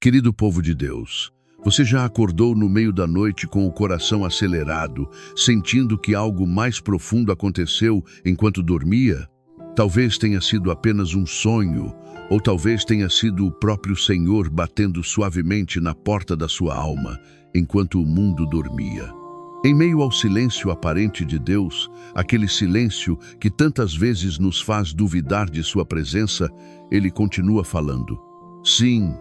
Querido povo de Deus, você já acordou no meio da noite com o coração acelerado, sentindo que algo mais profundo aconteceu enquanto dormia? Talvez tenha sido apenas um sonho, ou talvez tenha sido o próprio Senhor batendo suavemente na porta da sua alma, enquanto o mundo dormia. Em meio ao silêncio aparente de Deus, aquele silêncio que tantas vezes nos faz duvidar de sua presença, ele continua falando. Sim,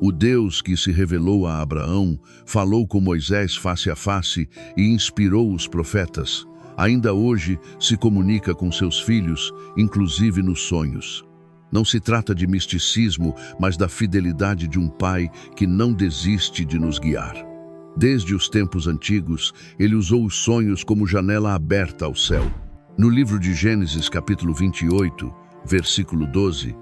o Deus que se revelou a Abraão, falou com Moisés face a face e inspirou os profetas, ainda hoje se comunica com seus filhos, inclusive nos sonhos. Não se trata de misticismo, mas da fidelidade de um pai que não desiste de nos guiar. Desde os tempos antigos, ele usou os sonhos como janela aberta ao céu. No livro de Gênesis, capítulo 28, versículo 12,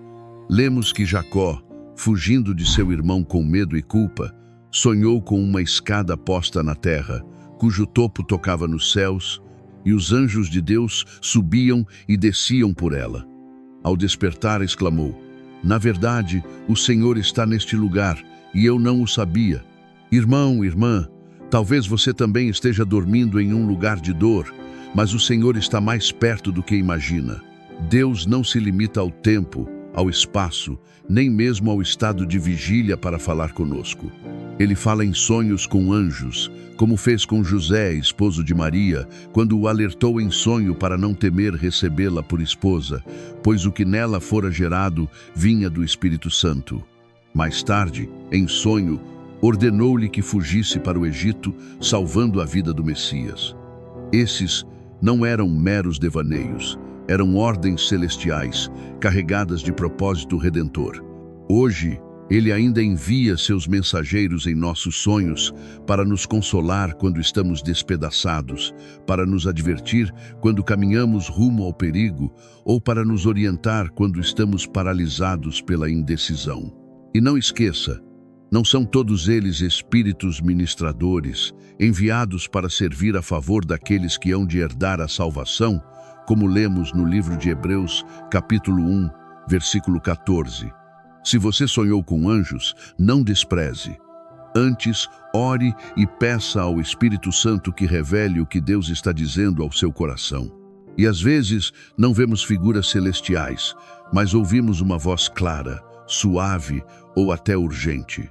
lemos que Jacó, fugindo de seu irmão com medo e culpa, sonhou com uma escada posta na terra, cujo topo tocava nos céus, e os anjos de Deus subiam e desciam por ela. Ao despertar, exclamou: "Na verdade, o Senhor está neste lugar, e eu não o sabia." Irmão, irmã, talvez você também esteja dormindo em um lugar de dor, mas o Senhor está mais perto do que imagina. Deus não se limita ao tempo, ao espaço, nem mesmo ao estado de vigília para falar conosco. Ele fala em sonhos com anjos, como fez com José, esposo de Maria, quando o alertou em sonho para não temer recebê-la por esposa, pois o que nela fora gerado vinha do Espírito Santo. Mais tarde, em sonho, ordenou-lhe que fugisse para o Egito, salvando a vida do Messias. Esses não eram meros devaneios, eram ordens celestiais, carregadas de propósito redentor. Hoje, ele ainda envia seus mensageiros em nossos sonhos para nos consolar quando estamos despedaçados, para nos advertir quando caminhamos rumo ao perigo ou para nos orientar quando estamos paralisados pela indecisão. E não esqueça, não são todos eles espíritos ministradores, enviados para servir a favor daqueles que hão de herdar a salvação, como lemos no livro de Hebreus, capítulo 1, versículo 14. Se você sonhou com anjos, não despreze. Antes, ore e peça ao Espírito Santo que revele o que Deus está dizendo ao seu coração. E às vezes, não vemos figuras celestiais, mas ouvimos uma voz clara, suave ou até urgente.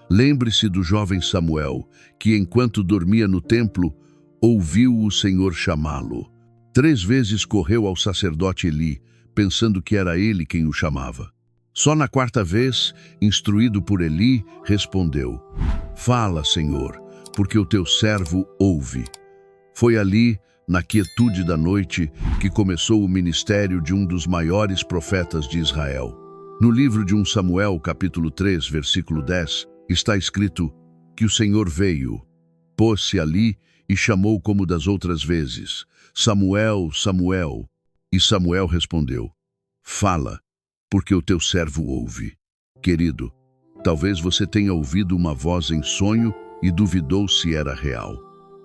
Lembre-se do jovem Samuel, que enquanto dormia no templo, ouviu o Senhor chamá-lo. 3 vezes correu ao sacerdote Eli, pensando que era ele quem o chamava. Só na 4ª vez, instruído por Eli, respondeu: "Fala, Senhor, porque o teu servo ouve." Foi ali, na quietude da noite, que começou o ministério de um dos maiores profetas de Israel. No livro de 1 Samuel, capítulo 3, versículo 10, está escrito que o Senhor veio, pôs-se ali e chamou como das outras vezes: "Samuel, Samuel." E Samuel respondeu: "Fala, porque o teu servo ouve." Querido, talvez você tenha ouvido uma voz em sonho e duvidou se era real.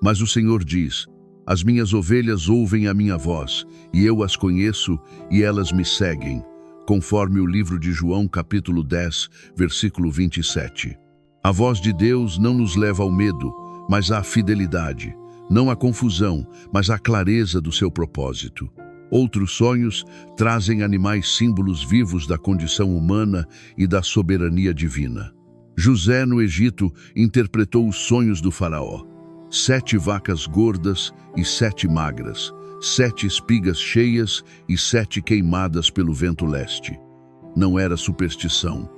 Mas o Senhor diz: "As minhas ovelhas ouvem a minha voz, e eu as conheço e elas me seguem", conforme o livro de João, capítulo 10, versículo 27. A voz de Deus não nos leva ao medo, mas à fidelidade, não à confusão, mas à clareza do seu propósito. Outros sonhos trazem animais símbolos vivos da condição humana e da soberania divina. José, no Egito, interpretou os sonhos do faraó: 7 vacas gordas e 7 magras, 7 espigas cheias e 7 queimadas pelo vento leste. Não era superstição,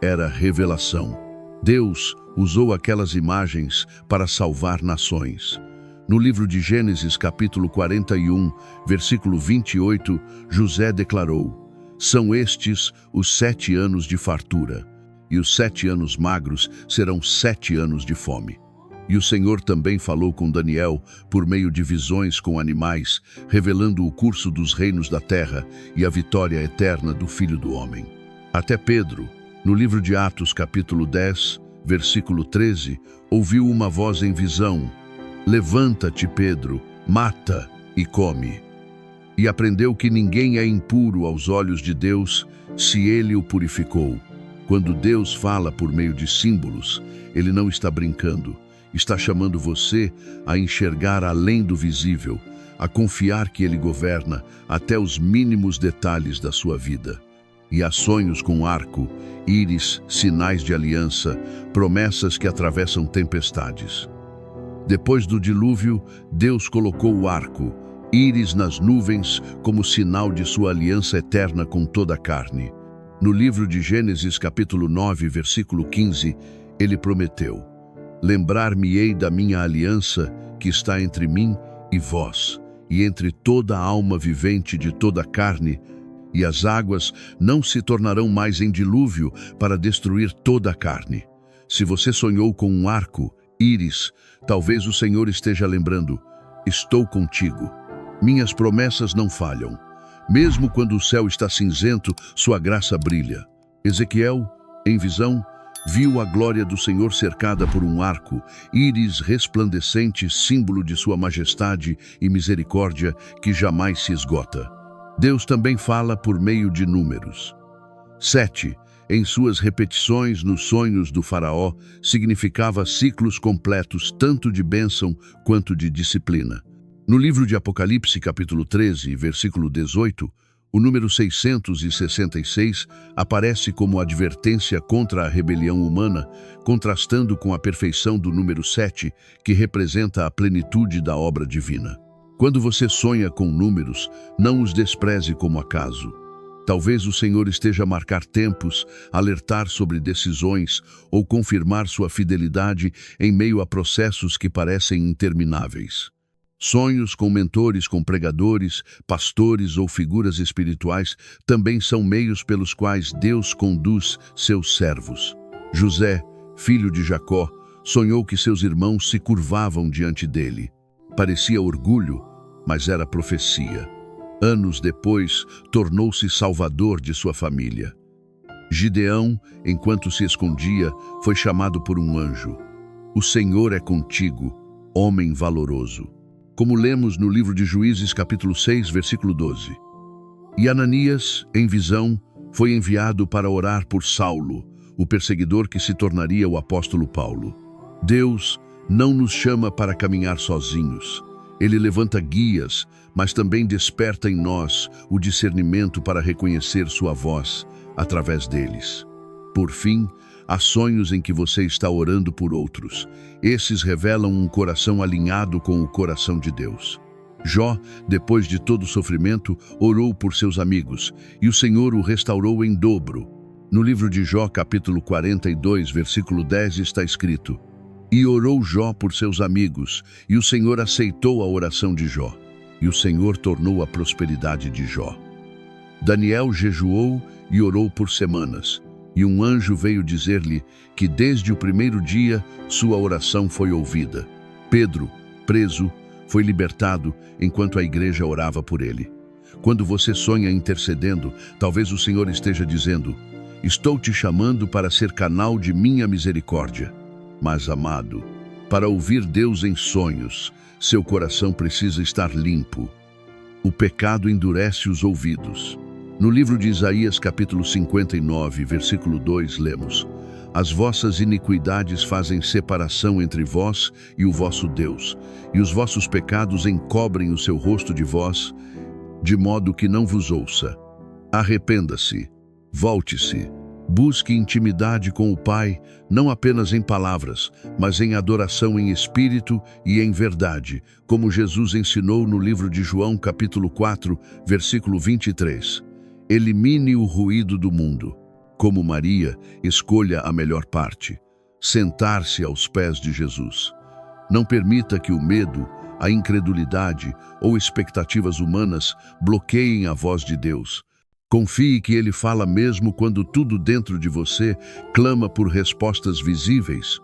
era revelação. Deus usou aquelas imagens para salvar nações. No livro de Gênesis, capítulo 41, versículo 28, José declarou: "São estes os 7 anos de fartura, e os 7 anos magros serão 7 anos de fome." E o Senhor também falou com Daniel por meio de visões com animais, revelando o curso dos reinos da terra e a vitória eterna do Filho do Homem. Até Pedro, no livro de Atos, capítulo 10, versículo 13, ouviu uma voz em visão: "Levanta-te, Pedro, mata e come." E aprendeu que ninguém é impuro aos olhos de Deus se ele o purificou. Quando Deus fala por meio de símbolos, Ele não está brincando. Está chamando você a enxergar além do visível, a confiar que Ele governa até os mínimos detalhes da sua vida. E há sonhos com arco, íris, sinais de aliança, promessas que atravessam tempestades. Depois do dilúvio, Deus colocou o arco, íris nas nuvens, como sinal de sua aliança eterna com toda a carne. No livro de Gênesis, capítulo 9, versículo 15, Ele prometeu: lembrar-me-ei da minha aliança que está entre mim e vós, e entre toda a alma vivente de toda a carne, e as águas não se tornarão mais em dilúvio para destruir toda a carne. Se você sonhou com um arco, íris, talvez o Senhor esteja lembrando: estou contigo. Minhas promessas não falham. Mesmo quando o céu está cinzento, sua graça brilha. Ezequiel, em visão, viu a glória do Senhor cercada por um arco, íris resplandecente, símbolo de sua majestade e misericórdia que jamais se esgota. Deus também fala por meio de números. 7, em suas repetições nos sonhos do faraó, significava ciclos completos tanto de bênção quanto de disciplina. No livro de Apocalipse, capítulo 13, versículo 18, o número 666 aparece como advertência contra a rebelião humana, contrastando com a perfeição do número 7, que representa a plenitude da obra divina. Quando você sonha com números, não os despreze como acaso. Talvez o Senhor esteja a marcar tempos, alertar sobre decisões ou confirmar sua fidelidade em meio a processos que parecem intermináveis. Sonhos com mentores, com pregadores, pastores ou figuras espirituais também são meios pelos quais Deus conduz seus servos. José, filho de Jacó, sonhou que seus irmãos se curvavam diante dele. Parecia orgulho, mas era profecia. Anos depois, tornou-se salvador de sua família. Gideão, enquanto se escondia, foi chamado por um anjo. O Senhor é contigo, homem valoroso. Como lemos no livro de Juízes, capítulo 6, versículo 12. E Ananias, em visão, foi enviado para orar por Saulo, o perseguidor que se tornaria o apóstolo Paulo. Deus não nos chama para caminhar sozinhos. Ele levanta guias, mas também desperta em nós o discernimento para reconhecer sua voz através deles. Por fim, há sonhos em que você está orando por outros. Esses revelam um coração alinhado com o coração de Deus. Jó, depois de todo o sofrimento, orou por seus amigos, e o Senhor o restaurou em dobro. No livro de Jó, capítulo 42, versículo 10, está escrito: e orou Jó por seus amigos, e o Senhor aceitou a oração de Jó, e o Senhor tornou a prosperidade de Jó. Daniel jejuou e orou por semanas, e um anjo veio dizer-lhe que desde o primeiro dia sua oração foi ouvida. Pedro, preso, foi libertado enquanto a igreja orava por ele. Quando você sonha intercedendo, talvez o Senhor esteja dizendo: estou te chamando para ser canal de minha misericórdia. Mas, amado, para ouvir Deus em sonhos, seu coração precisa estar limpo. O pecado endurece os ouvidos. No livro de Isaías, capítulo 59, versículo 2, lemos: as vossas iniquidades fazem separação entre vós e o vosso Deus, e os vossos pecados encobrem o seu rosto de vós, de modo que não vos ouça. Arrependa-se, volte-se, busque intimidade com o Pai, não apenas em palavras, mas em adoração em espírito e em verdade, como Jesus ensinou no livro de João, capítulo 4, versículo 23. Elimine o ruído do mundo. Como Maria, escolha a melhor parte: sentar-se aos pés de Jesus. Não permita que o medo, a incredulidade ou expectativas humanas bloqueiem a voz de Deus. Confie que Ele fala mesmo quando tudo dentro de você clama por respostas visíveis.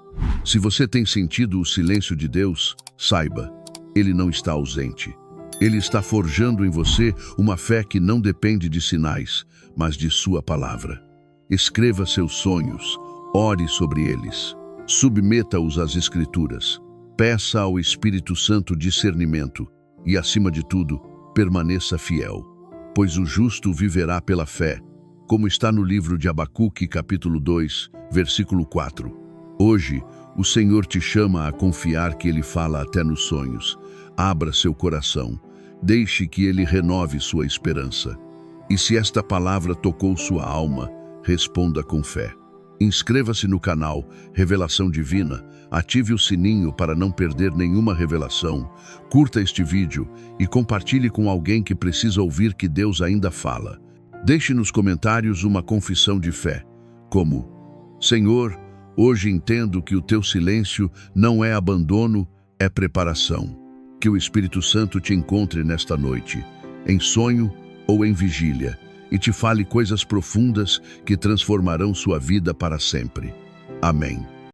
Se você tem sentido o silêncio de Deus, saiba, Ele não está ausente. Ele está forjando em você uma fé que não depende de sinais, mas de sua palavra. Escreva seus sonhos, ore sobre eles, submeta-os às Escrituras, peça ao Espírito Santo discernimento e, acima de tudo, permaneça fiel, pois o justo viverá pela fé, como está no livro de Abacuque, capítulo 2, versículo 4. Hoje, o Senhor te chama a confiar que Ele fala até nos sonhos. Abra seu coração, deixe que Ele renove sua esperança. E se esta palavra tocou sua alma, responda com fé. Inscreva-se no canal Revelação Divina, ative o sininho para não perder nenhuma revelação, curta este vídeo e compartilhe com alguém que precisa ouvir que Deus ainda fala. Deixe nos comentários uma confissão de fé, como: Senhor, hoje entendo que o teu silêncio não é abandono, é preparação. Que o Espírito Santo te encontre nesta noite, em sonho ou em vigília, e te fale coisas profundas que transformarão sua vida para sempre. Amém.